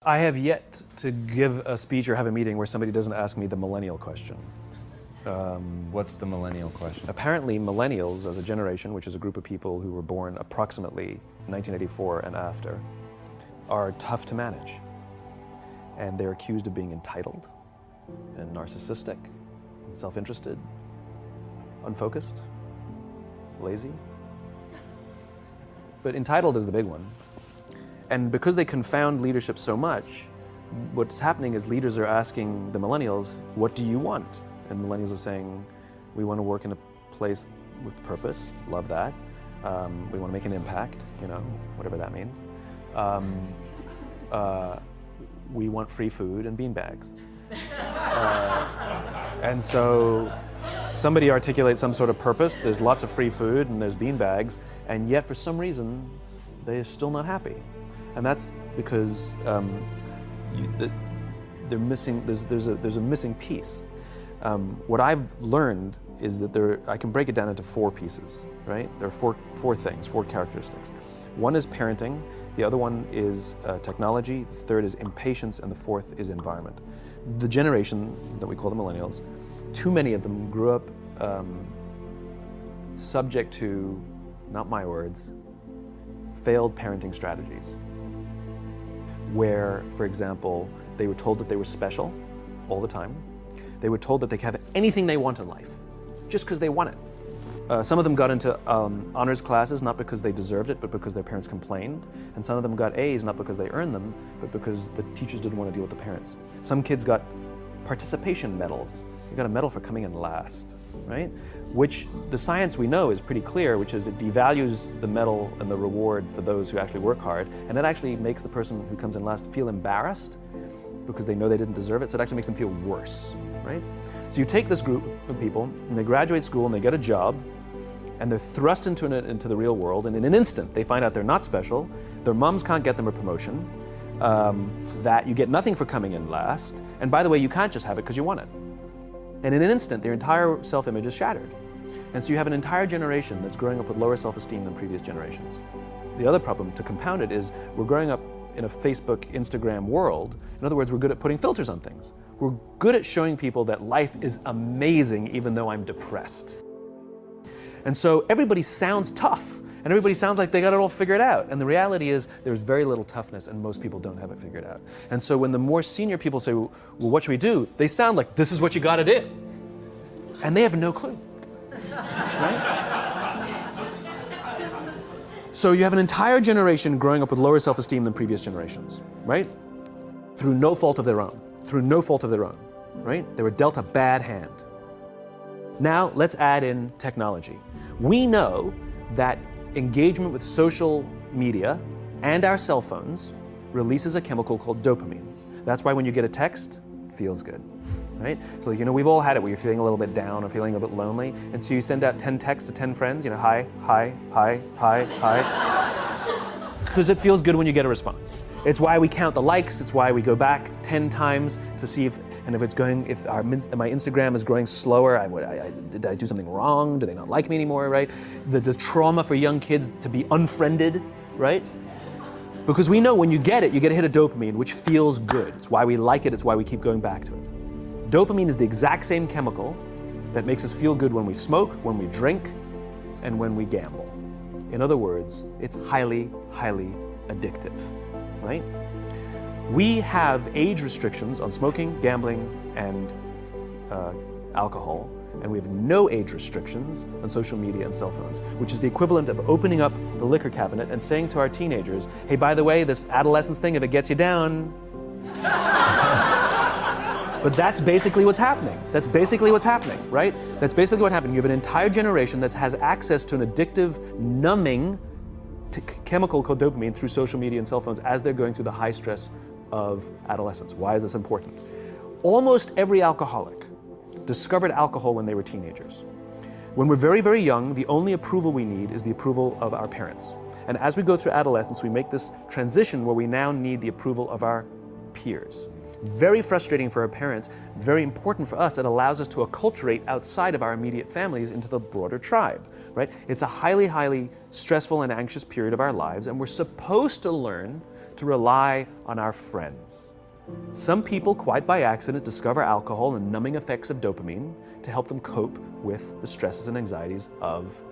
I have yet to give a speech or have a meeting where somebody doesn't ask me the millennial question. What's the millennial question? Apparently millennials as a generation, which is a group of people who were born approximately 1984 and after, are tough to manage. And they're accused of being entitled and narcissistic, and self-interested, unfocused, lazy. But entitled is the big one. And because they confound leadership so much, what's happening is leaders are asking the millennials, what do you want? And millennials are saying, we want to work in a place with purpose, love that. We want to make an impact, you know, whatever that means. We want free food and beanbags. And so somebody articulates some sort of purpose, there's lots of free food and there's beanbags, and yet for some reason, they're still not happy. And that's because they're missing, there's a missing piece. What I've learned is that I can break it down into 4 pieces, right? There are four things, 4 characteristics. One is parenting, the other one is technology, the third is impatience, and the fourth is environment. The generation that we call the millennials, too many of them grew up subject to, not my words, failed parenting strategies. Where, for example, they were told that they were special all the time. They were told that they could have anything they want in life, just because they want it. Some of them got into honors classes, not because they deserved it, but because their parents complained. And some of them got A's, not because they earned them, but because the teachers didn't want to deal with the parents. Some kids got participation medals. You got a medal for coming in last, right? Which the science we know is pretty clear, which is it devalues the medal and the reward for those who actually work hard, and it actually makes the person who comes in last feel embarrassed because they know they didn't deserve it, so it actually makes them feel worse, right? So you take this group of people, and they graduate school, and they get a job, and they're thrust into the real world, and in an instant, they find out they're not special, their moms can't get them a promotion, that you get nothing for coming in last, and by the way, you can't just have it because you want it. And in an instant, their entire self-image is shattered. And so you have an entire generation that's growing up with lower self-esteem than previous generations. The other problem, to compound it, is we're growing up in a Facebook, Instagram world. In other words, we're good at putting filters on things. We're good at showing people that life is amazing even though I'm depressed. And so everybody sounds tough, and everybody sounds like they got it all figured out. And the reality is there's very little toughness, and most people don't have it figured out. And so when the more senior people say, well, what should we do? They sound like, this is what you gotta do. And they have no clue, right? So you have an entire generation growing up with lower self-esteem than previous generations, right? Through no fault of their own, right? They were dealt a bad hand. Now let's add in technology. We know that engagement with social media and our cell phones releases a chemical called dopamine. That's why when you get a text, it feels good, right? So, you know, we've all had it where you're feeling a little bit down or feeling a bit lonely, and so you send out 10 texts to 10 friends, you know, hi, hi, hi, hi, hi, because it feels good when you get a response. It's why we count the likes, it's why we go back 10 times to see if my Instagram is growing slower, did I do something wrong? Do they not like me anymore, right? The trauma for young kids to be unfriended, right? Because we know when you get it, you get a hit of dopamine, which feels good. It's why we like it, it's why we keep going back to it. Dopamine is the exact same chemical that makes us feel good when we smoke, when we drink, and when we gamble. In other words, it's highly, highly addictive, right? We have age restrictions on smoking, gambling, and alcohol, and we have no age restrictions on social media and cell phones, which is the equivalent of opening up the liquor cabinet and saying to our teenagers, hey, by the way, this adolescence thing, if it gets you down. But that's basically what's happening. That's basically what's happening, right? That's basically what happened. You have an entire generation that has access to an addictive, numbing chemical called dopamine through social media and cell phones as they're going through the high stress of adolescence. Why is this important? Almost every alcoholic discovered alcohol when they were teenagers. When we're very, very young, the only approval we need is the approval of our parents. And as we go through adolescence, we make this transition where we now need the approval of our peers. Very frustrating for our parents, very important for us. It allows us to acculturate outside of our immediate families into the broader tribe, right? It's a highly, highly stressful and anxious period of our lives, and we're supposed to learn to rely on our friends. Some people, quite by accident, discover alcohol and numbing effects of dopamine to help them cope with the stresses and anxieties of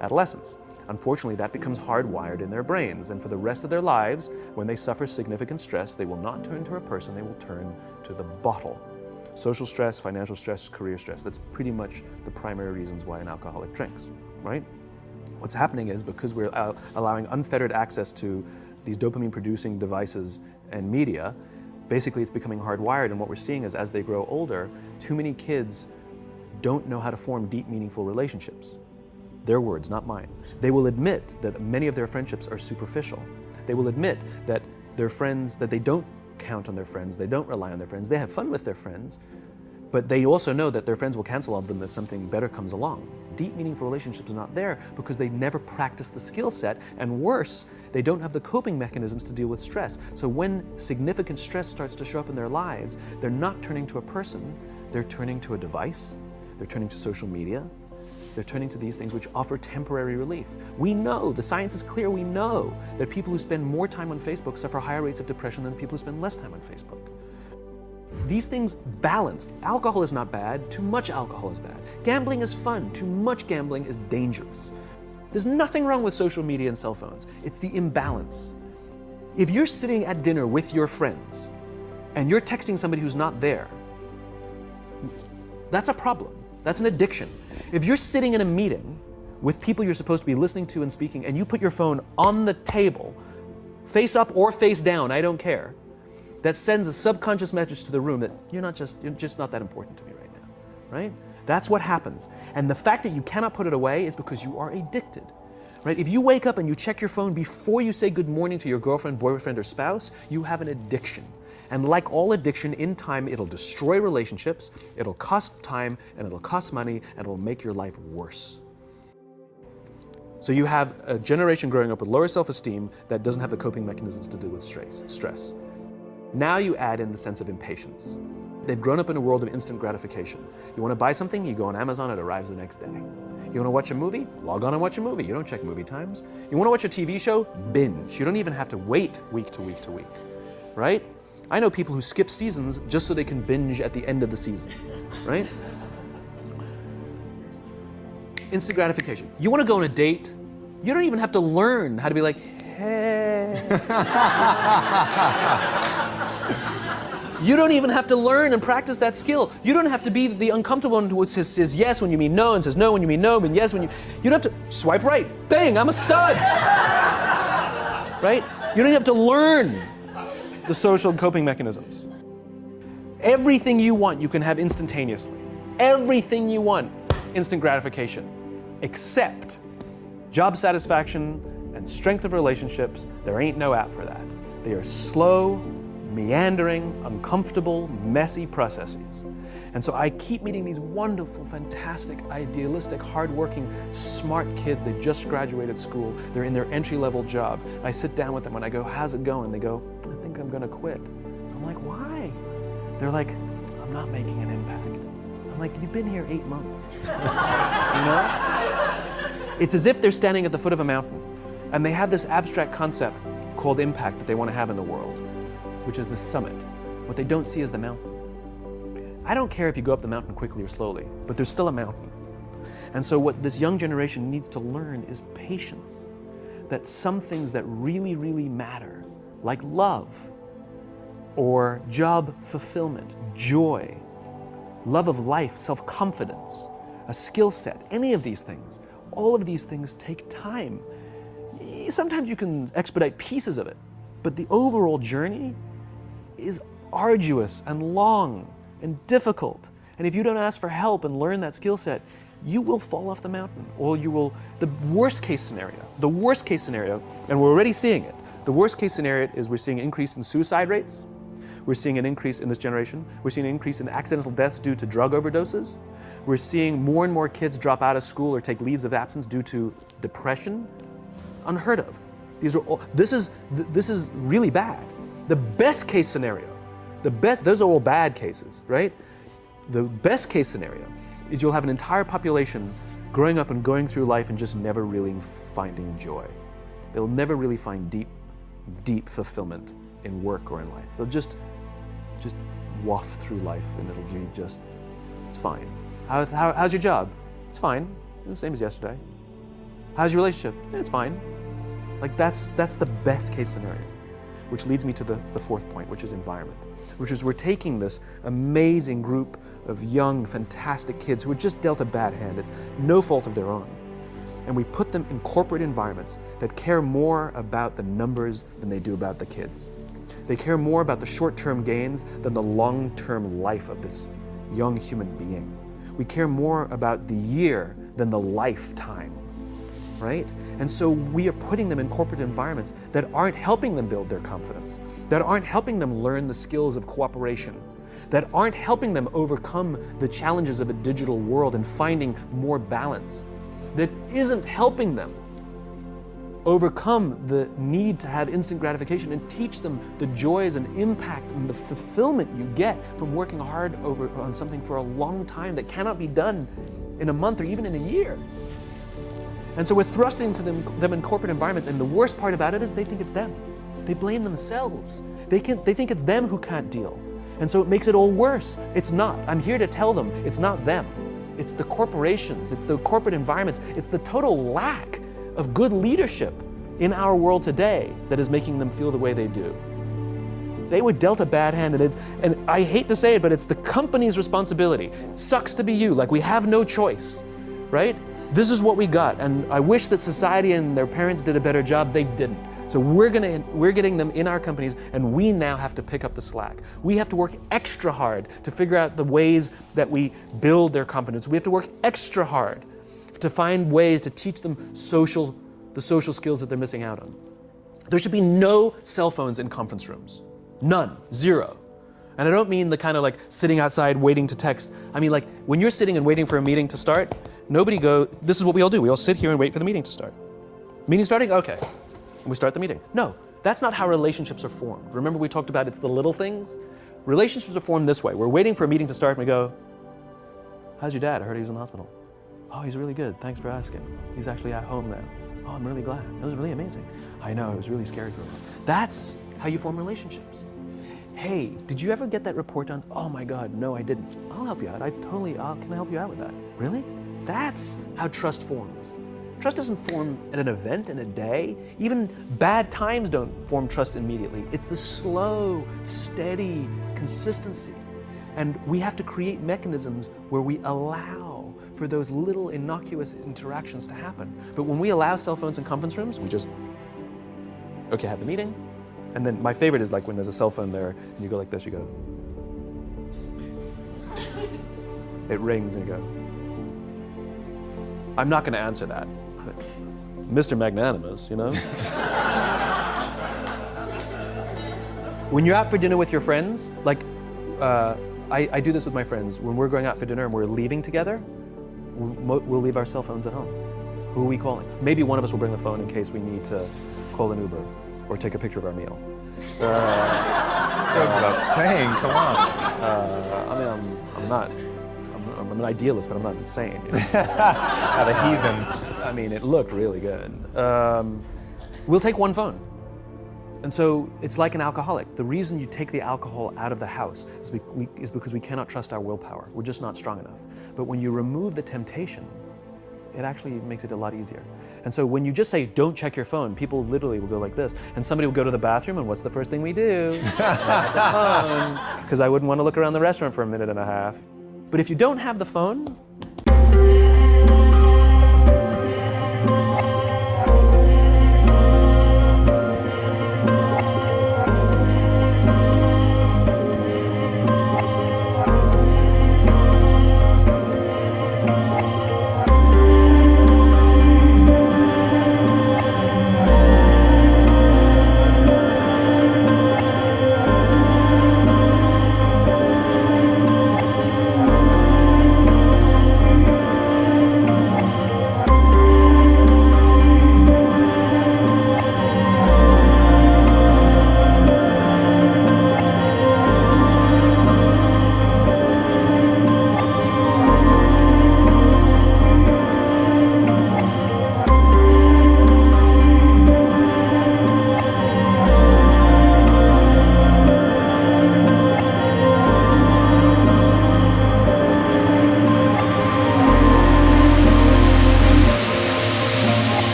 adolescence. Unfortunately, that becomes hardwired in their brains, and for the rest of their lives, when they suffer significant stress, they will not turn to a person, they will turn to the bottle. Social stress, financial stress, career stress, that's pretty much the primary reasons why an alcoholic drinks, right? What's happening is because we're allowing unfettered access to these dopamine-producing devices and media, basically it's becoming hardwired, and what we're seeing is as they grow older, too many kids don't know how to form deep, meaningful relationships. Their words, not mine. They will admit that many of their friendships are superficial. They will admit that their friends, that they don't count on their friends, they don't rely on their friends, they have fun with their friends, but they also know that their friends will cancel on them if something better comes along. Deep, meaningful relationships are not there because they never practice the skill set, and worse, they don't have the coping mechanisms to deal with stress. So when significant stress starts to show up in their lives, they're not turning to a person, they're turning to a device, they're turning to social media, they're turning to these things which offer temporary relief. We know, the science is clear, we know that people who spend more time on Facebook suffer higher rates of depression than people who spend less time on Facebook. These things balanced. Alcohol is not bad, too much alcohol is bad. Gambling is fun, too much gambling is dangerous. There's nothing wrong with social media and cell phones. It's the imbalance. If you're sitting at dinner with your friends and you're texting somebody who's not there, that's a problem. That's an addiction. If you're sitting in a meeting with people you're supposed to be listening to and speaking, and you put your phone on the table, face up or face down, I don't care, that sends a subconscious message to the room that you're just not that important to me right now, right? That's what happens. And the fact that you cannot put it away is because you are addicted, right? If you wake up and you check your phone before you say good morning to your girlfriend, boyfriend, or spouse, you have an addiction. And like all addiction, in time, it'll destroy relationships, it'll cost time, and it'll cost money, and it'll make your life worse. So you have a generation growing up with lower self-esteem that doesn't have the coping mechanisms to deal with stress. Now you add in the sense of impatience. They've grown up in a world of instant gratification. You want to buy something, you go on Amazon, it arrives the next day. You want to watch a movie? Log on and watch a movie. You don't check movie times. You want to watch a TV show? Binge. You don't even have to wait week to week to week, right? I know people who skip seasons just so they can binge at the end of the season, right? Instant gratification. You want to go on a date? You don't even have to learn how to be like, hey. You don't even have to learn and practice that skill. You don't have to be the uncomfortable one who says yes when you mean no and says no when you mean no and yes when you don't have to swipe right. Bang, I'm a stud. Right? You don't have to learn the social coping mechanisms. Everything you want, you can have instantaneously. Everything you want, instant gratification. Except job satisfaction and strength of relationships, there ain't no app for that. They are slow, meandering, uncomfortable, messy processes. And so I keep meeting these wonderful, fantastic, idealistic, hardworking, smart kids. They just graduated school. They're in their entry-level job. I sit down with them and I go, how's it going? They go, I think I'm gonna quit. I'm like, why? They're like, I'm not making an impact. I'm like, you've been here 8 months. You know? It's as if they're standing at the foot of a mountain and they have this abstract concept called impact that they want to have in the world, which is the summit. What they don't see is the mountain. I don't care if you go up the mountain quickly or slowly, but there's still a mountain. And so what this young generation needs to learn is patience. That some things that really, really matter, like love, or job fulfillment, joy, love of life, self-confidence, a skill set, any of these things, all of these things take time. Sometimes you can expedite pieces of it, but the overall journey is arduous and long and difficult. And if you don't ask for help and learn that skill set, you will fall off the mountain, or you will, the worst case scenario, and we're already seeing it, the worst case scenario is we're seeing an increase in suicide rates, we're seeing an increase in this generation, we're seeing an increase in accidental deaths due to drug overdoses, we're seeing more and more kids drop out of school or take leaves of absence due to depression. Unheard of. These are all, this is really bad. The best case scenario, those are all bad cases, right? The best case scenario is you'll have an entire population growing up and going through life and just never really finding joy. They'll never really find deep, deep fulfillment in work or in life. They'll just waft through life and it'll be just, it's fine. How's your job? It's fine, the same as yesterday. How's your relationship? It's fine. Like that's the best case scenario, which leads me to the fourth point, which is environment, which is we're taking this amazing group of young, fantastic kids who were just dealt a bad hand. It's no fault of their own. And we put them in corporate environments that care more about the numbers than they do about the kids. They care more about the short-term gains than the long-term life of this young human being. We care more about the year than the lifetime, right? And so we are putting them in corporate environments that aren't helping them build their confidence, that aren't helping them learn the skills of cooperation, that aren't helping them overcome the challenges of a digital world and finding more balance, that isn't helping them overcome the need to have instant gratification and teach them the joys and impact and the fulfillment you get from working hard on something for a long time that cannot be done in a month or even in a year. And so we're thrusting to them in corporate environments, and the worst part about it is they think it's them. They blame themselves. They think it's them who can't deal. And so it makes it all worse. It's not. I'm here to tell them it's not them. It's the corporations, it's the corporate environments, it's the total lack of good leadership in our world today that is making them feel the way they do. They were dealt a bad hand, and I hate to say it, but it's the company's responsibility. Sucks to be you, like we have no choice, right? This is what we got, and I wish that society and their parents did a better job. They didn't. So we're getting them in our companies, and we now have to pick up the slack. We have to work extra hard to figure out the ways that we build their confidence. We have to work extra hard to find ways to teach them the social skills that they're missing out on. There should be no cell phones in conference rooms. None. Zero. And I don't mean the kind of like sitting outside waiting to text. I mean like when you're sitting and waiting for a meeting to start, this is what we all do. We all sit here and wait for the meeting to start. Meeting starting? Okay. And we start the meeting. No, that's not how relationships are formed. Remember we talked about it's the little things? Relationships are formed this way. We're waiting for a meeting to start and we go, how's your dad? I heard he was in the hospital. Oh, he's really good. Thanks for asking. He's actually at home now. Oh, I'm really glad. It was really amazing. I know, it was really scary for him. That's how you form relationships. Hey, did you ever get that report done? Oh my God, no, I didn't. I'll help you out. Can I help you out with that? Really? That's how trust forms. Trust doesn't form at an event in a day. Even bad times don't form trust immediately. It's the slow, steady consistency. And we have to create mechanisms where we allow for those little innocuous interactions to happen. But when we allow cell phones in conference rooms, we just, okay, have the meeting. And then my favorite is like when there's a cell phone there and you go like this, you go. It rings and you go. I'm not gonna answer that. Mr. Magnanimous, you know? When you're out for dinner with your friends, like I do this with my friends. When we're going out for dinner and we're leaving together, we'll leave our cell phones at home. Who are we calling? Maybe one of us will bring the phone in case we need to call an Uber or take a picture of our meal. That's what I was saying, come on. I'm an idealist, but I'm not insane. You know? Not a heathen. I mean, it looked really good. We'll take one phone. And so it's like an alcoholic. The reason you take the alcohol out of the house is because we cannot trust our willpower. We're just not strong enough. But when you remove the temptation, it actually makes it a lot easier. And so when you just say, don't check your phone, people literally will go like this. And somebody will go to the bathroom, and what's the first thing we do? Have the phone, because I wouldn't want to look around the restaurant for a minute and a half. But if you don't have the phone,